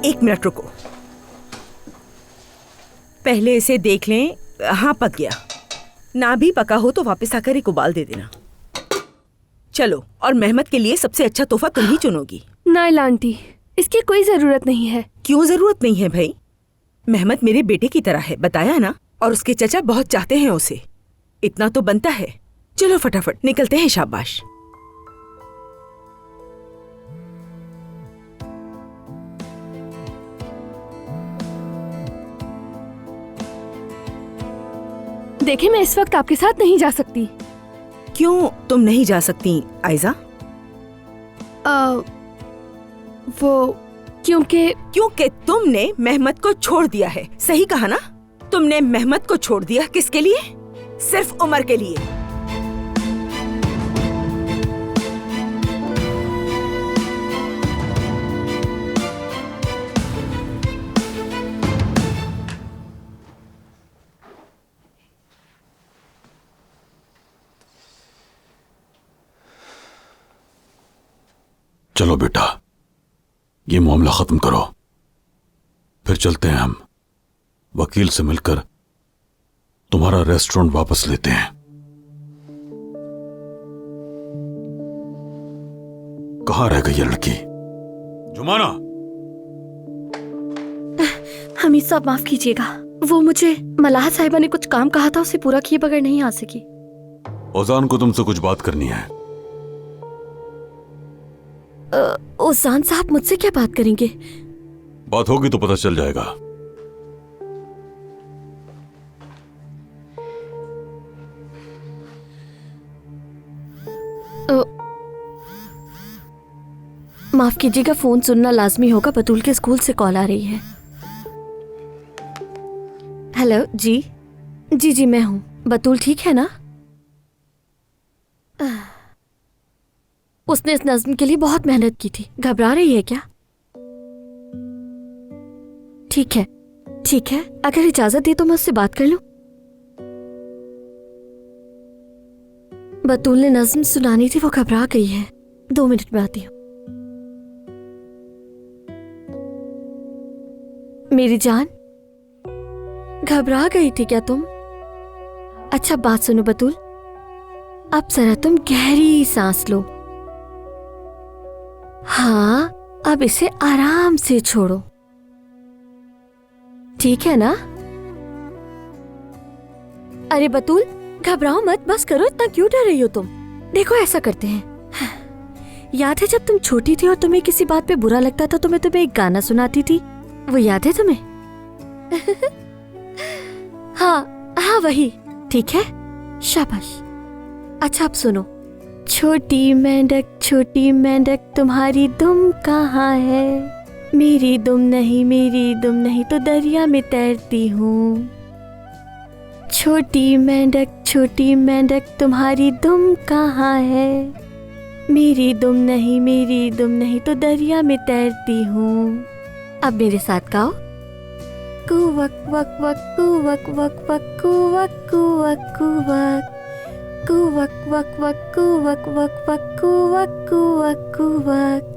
एक मिनट रुको, पहले इसे देख लें। हाँ, पक गया। ना भी पका हो तो वापस आकर एक उबाल दे देना। चलो, और मेहमत के लिए सबसे अच्छा तोहफा तुम ही चुनोगी। नाइला आंटी, इसकी कोई जरूरत नहीं है। क्यों जरूरत नहीं है भाई? मेहमत मेरे बेटे की तरह है, बताया ना। और उसके चचा बहुत चाहते हैं उसे, इतना तो बनता है। चलो फटाफट निकलते हैं। शाबाश। देखिए, मैं इस वक्त आपके साथ नहीं जा सकती। क्यों तुम नहीं जा सकती आयजा? वो क्योंकि तुमने मेहमत को छोड़ दिया है। सही कहा ना? तुमने मेहमत को छोड़ दिया। किसके लिए? सिर्फ उमर के लिए। चलो बेटा, ये मामला खत्म करो, फिर चलते हैं। हम वकील से मिलकर तुम्हारा रेस्टोरेंट वापस लेते हैं। कहां रह गई ये लड़की? जुमाना! हमीद साहब, माफ कीजिएगा, वो मुझे मलाह साहिबा ने कुछ काम कहा था, उसे पूरा किए बगैर नहीं आ सकी। ओजान को तुमसे कुछ बात करनी है। ओजान साहब मुझसे क्या बात करेंगे? बात होगी तो पता चल जाएगा। माफ कीजिएगा, फोन सुनना लाजमी होगा। बतूल के स्कूल से कॉल आ रही है। हेलो जी। जी मैं हूँ। बतूल ठीक है ना? उसने इस नज्म के लिए बहुत मेहनत की थी। घबरा रही है क्या? ठीक है, अगर इजाजत दे तो मैं उससे बात कर लूं। बतूल ने नज्म सुनानी थी, वो घबरा गई है। 2 मिनट में आती हूँ। मेरी जान, घबरा गई थी क्या तुम? अच्छा बात सुनो बतूल, अब जरा तुम गहरी सांस लो। हाँ, अब इसे आराम से छोड़ो, ठीक है ना? अरे बतूल, घबराओ मत, बस करो। इतना क्यों डर रही हो तुम? देखो, ऐसा करते हैं। याद है जब तुम छोटी थी और तुम्हें किसी बात पे बुरा लगता था तो मैं तुम्हें एक गाना सुनाती थी, वो याद है तुम्हें? हाँ वही। ठीक है, शाबाश। अच्छा अब सुनो। छोटी मेंढक तुम्हारी दुम कहाँ है? मेरी दुम नहीं तो दरिया में तैरती हूँ। छोटी मेंढक तुम्हारी दुम कहाँ है? मेरी दुम नहीं तो दरिया में तैरती हूँ। अब मेरे साथ गाओ। कुवक वक वक कुवक वक वक कुवक कुवक कुवक कुवक वक वक कुवक वक वक कुवक कुवक कुवक।